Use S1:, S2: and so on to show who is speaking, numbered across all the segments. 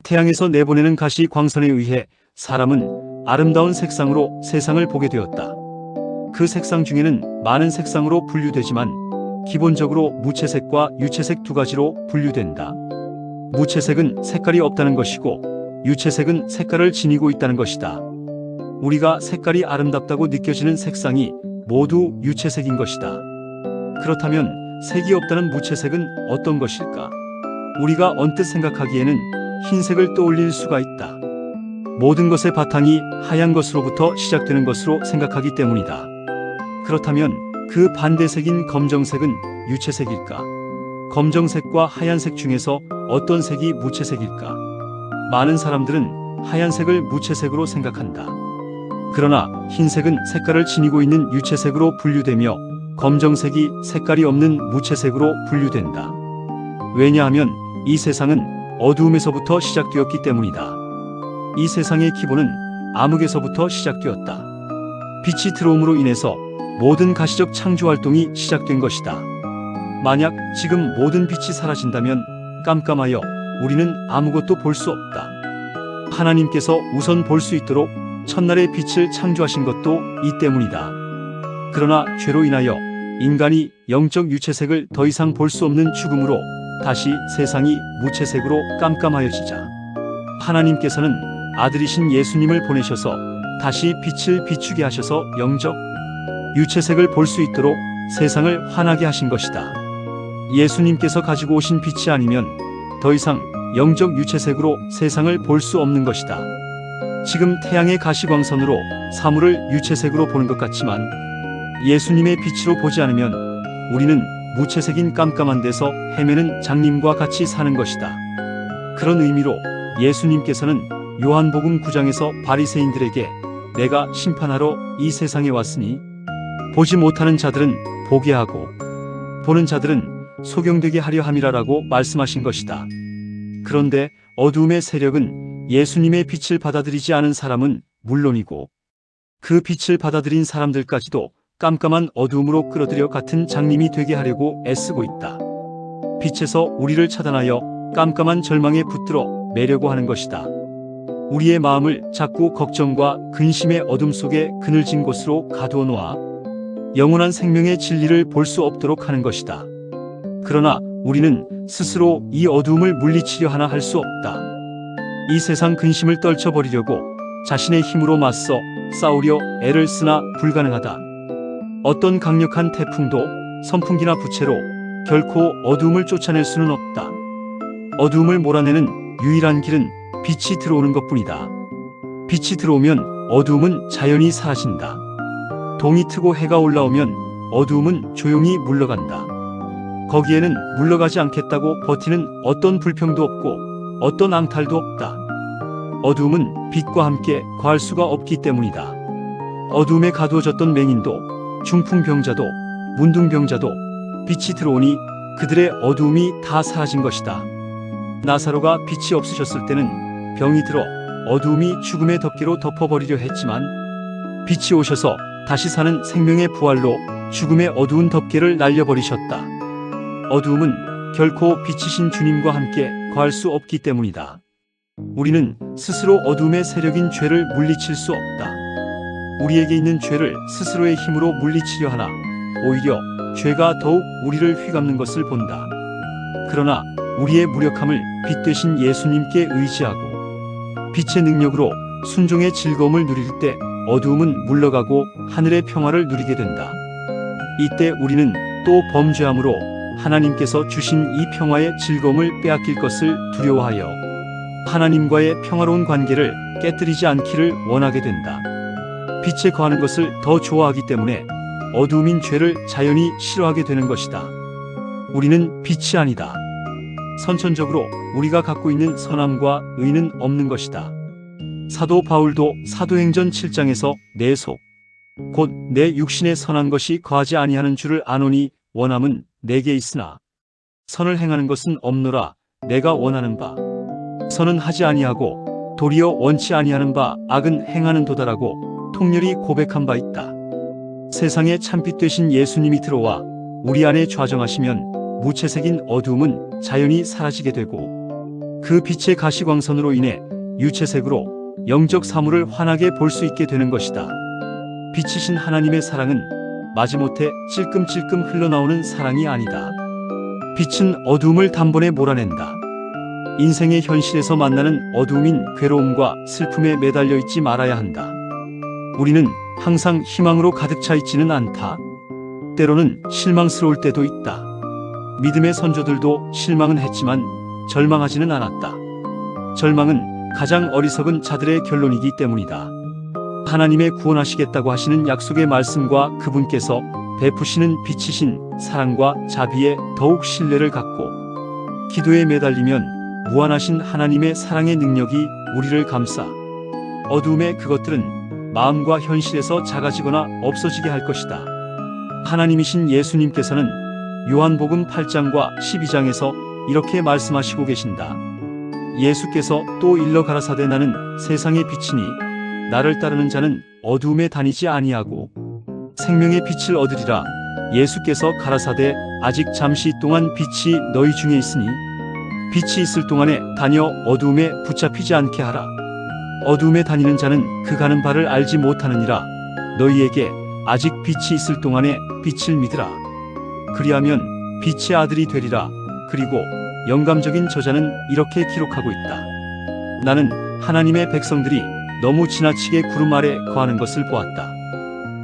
S1: 태양에서 내보내는 가시 광선에 의해 사람은 아름다운 색상으로 세상을 보게 되었다. 그 색상 중에는 많은 색상으로 분류되지만 기본적으로 무채색과 유채색 두 가지로 분류된다. 무채색은 색깔이 없다는 것이고 유채색은 색깔을 지니고 있다는 것이다. 우리가 색깔이 아름답다고 느껴지는 색상이 모두 유채색인 것이다. 그렇다면 색이 없다는 무채색은 어떤 것일까? 우리가 언뜻 생각하기에는 흰색을 떠올릴 수가 있다. 모든 것의 바탕이 하얀 것으로부터 시작되는 것으로 생각하기 때문이다. 그렇다면 그 반대색인 검정색은 유채색일까? 검정색과 하얀색 중에서 어떤 색이 무채색일까? 많은 사람들은 하얀색을 무채색으로 생각한다. 그러나 흰색은 색깔을 지니고 있는 유채색으로 분류되며 검정색이 색깔이 없는 무채색으로 분류된다. 왜냐하면 이 세상은 어두움에서부터 시작되었기 때문이다. 이 세상의 기본은 암흑에서부터 시작되었다. 빛이 들어옴으로 인해서 모든 가시적 창조 활동이 시작된 것이다. 만약 지금 모든 빛이 사라진다면 깜깜하여 우리는 아무것도 볼 수 없다. 하나님께서 우선 볼 수 있도록 첫날의 빛을 창조하신 것도 이 때문이다. 그러나 죄로 인하여 인간이 영적 유채색을 더 이상 볼 수 없는 죽음으로 다시 세상이 무채색으로 깜깜하여지자 하나님께서는 아들이신 예수님을 보내셔서 다시 빛을 비추게 하셔서 영적 유채색을 볼 수 있도록 세상을 환하게 하신 것이다. 예수님께서 가지고 오신 빛이 아니면 더 이상 영적 유채색으로 세상을 볼 수 없는 것이다. 지금 태양의 가시광선으로 사물을 유채색으로 보는 것 같지만 예수님의 빛으로 보지 않으면 우리는 무채색인 깜깜한 데서 헤매는 장님과 같이 사는 것이다. 그런 의미로 예수님께서는 요한복음 9장에서 바리새인들에게 내가 심판하러 이 세상에 왔으니 보지 못하는 자들은 보게 하고 보는 자들은 소경되게 하려 함이라라고 말씀하신 것이다. 그런데 어두움의 세력은 예수님의 빛을 받아들이지 않은 사람은 물론이고 그 빛을 받아들인 사람들까지도 깜깜한 어두움으로 끌어들여 같은 장님이 되게 하려고 애쓰고 있다. 빛에서 우리를 차단하여 깜깜한 절망에 붙들어 매려고 하는 것이다. 우리의 마음을 자꾸 걱정과 근심의 어둠 속에 그늘진 곳으로 가두어 놓아 영원한 생명의 진리를 볼 수 없도록 하는 것이다. 그러나 우리는 스스로 이 어두움을 물리치려 하나 할 수 없다. 이 세상 근심을 떨쳐버리려고 자신의 힘으로 맞서 싸우려 애를 쓰나 불가능하다. 어떤 강력한 태풍도 선풍기나 부채로 결코 어두움을 쫓아낼 수는 없다. 어두움을 몰아내는 유일한 길은 빛이 들어오는 것뿐이다. 빛이 들어오면 어두움은 자연히 사라진다. 동이 트고 해가 올라오면 어두움은 조용히 물러간다. 거기에는 물러가지 않겠다고 버티는 어떤 불평도 없고 어떤 앙탈도 없다. 어두움은 빛과 함께 거할 수가 없기 때문이다. 어두움에 가두어졌던 맹인도 중풍병자도 문둥병자도 빛이 들어오니 그들의 어두움이 다 사라진 것이다. 나사로가 빛이 없으셨을 때는 병이 들어 어두움이 죽음의 덮개로 덮어버리려 했지만 빛이 오셔서 다시 사는 생명의 부활로 죽음의 어두운 덮개를 날려버리셨다. 어두움은 결코 빛이신 주님과 함께 거할 수 없기 때문이다. 우리는 스스로 어두움의 세력인 죄를 물리칠 수 없다. 우리에게 있는 죄를 스스로의 힘으로 물리치려 하나 오히려 죄가 더욱 우리를 휘감는 것을 본다. 그러나 우리의 무력함을 빛 되신 예수님께 의지하고 빛의 능력으로 순종의 즐거움을 누릴 때 어두움은 물러가고 하늘의 평화를 누리게 된다. 이때 우리는 또 범죄함으로 하나님께서 주신 이 평화의 즐거움을 빼앗길 것을 두려워하여 하나님과의 평화로운 관계를 깨뜨리지 않기를 원하게 된다. 빛에 거하는 것을 더 좋아하기 때문에 어두움인 죄를 자연히 싫어하게 되는 것이다. 우리는 빛이 아니다. 선천적으로 우리가 갖고 있는 선함과 의는 없는 것이다. 사도 바울도 사도행전 7장에서 내 속 곧 내 육신에 선한 것이 거하지 아니하는 줄을 아노니 원함은 내게 있으나 선을 행하는 것은 없노라. 내가 원하는 바 선은 하지 아니하고 도리어 원치 아니하는 바 악은 행하는 도다라고 통렬히 고백한 바 있다. 세상의 참빛 되신 예수님이 들어와 우리 안에 좌정하시면 무채색인 어두움은 자연히 사라지게 되고 그 빛의 가시광선으로 인해 유채색으로 영적 사물을 환하게 볼 수 있게 되는 것이다. 빛이신 하나님의 사랑은 마지못해 찔끔찔끔 흘러나오는 사랑이 아니다. 빛은 어두움을 단번에 몰아낸다. 인생의 현실에서 만나는 어두움인 괴로움과 슬픔에 매달려 있지 말아야 한다. 우리는 항상 희망으로 가득 차 있지는 않다. 때로는 실망스러울 때도 있다. 믿음의 선조들도 실망은 했지만 절망하지는 않았다. 절망은 가장 어리석은 자들의 결론이기 때문이다. 하나님의 구원하시겠다고 하시는 약속의 말씀과 그분께서 베푸시는 빛이신 사랑과 자비에 더욱 신뢰를 갖고 기도에 매달리면 무한하신 하나님의 사랑의 능력이 우리를 감싸 어두움의 그것들은 마음과 현실에서 작아지거나 없어지게 할 것이다. 하나님이신 예수님께서는 요한복음 8장과 12장에서 이렇게 말씀하시고 계신다. 예수께서 또 일러 가라사대 나는 세상의 빛이니 나를 따르는 자는 어두움에 다니지 아니하고 생명의 빛을 얻으리라. 예수께서 가라사대 아직 잠시 동안 빛이 너희 중에 있으니 빛이 있을 동안에 다녀 어두움에 붙잡히지 않게 하라. 어두움에 다니는 자는 그 가는 바를 알지 못하느니라. 너희에게 아직 빛이 있을 동안에 빛을 믿으라. 그리하면 빛의 아들이 되리라. 그리고 영감적인 저자는 이렇게 기록하고 있다. 나는 하나님의 백성들이 너무 지나치게 구름 아래 거하는 것을 보았다.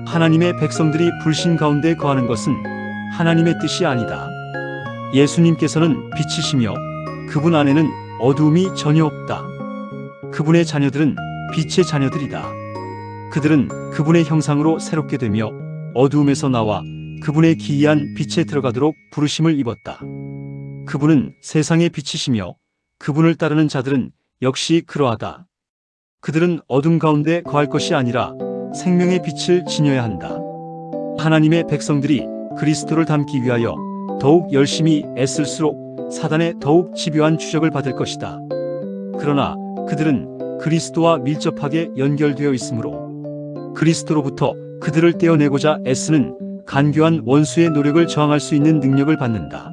S1: 하나님의 백성들이 불신 가운데 거하는 것은 하나님의 뜻이 아니다. 예수님께서는 빛이시며 그분 안에는 어두움이 전혀 없다. 그분의 자녀들은 빛의 자녀들이다. 그들은 그분의 형상으로 새롭게 되며 어두움에서 나와 그분의 기이한 빛에 들어가도록 부르심을 입었다. 그분은 세상의 빛이시며 그분을 따르는 자들은 역시 그러하다. 그들은 어둠 가운데 거할 것이 아니라 생명의 빛을 지녀야 한다. 하나님의 백성들이 그리스도를 닮기 위하여 더욱 열심히 애쓸수록 사단의 더욱 집요한 추적을 받을 것이다. 그러나 그들은 그리스도와 밀접하게 연결되어 있으므로 그리스도로부터 그들을 떼어내고자 애쓰는 간교한 원수의 노력을 저항할 수 있는 능력을 받는다.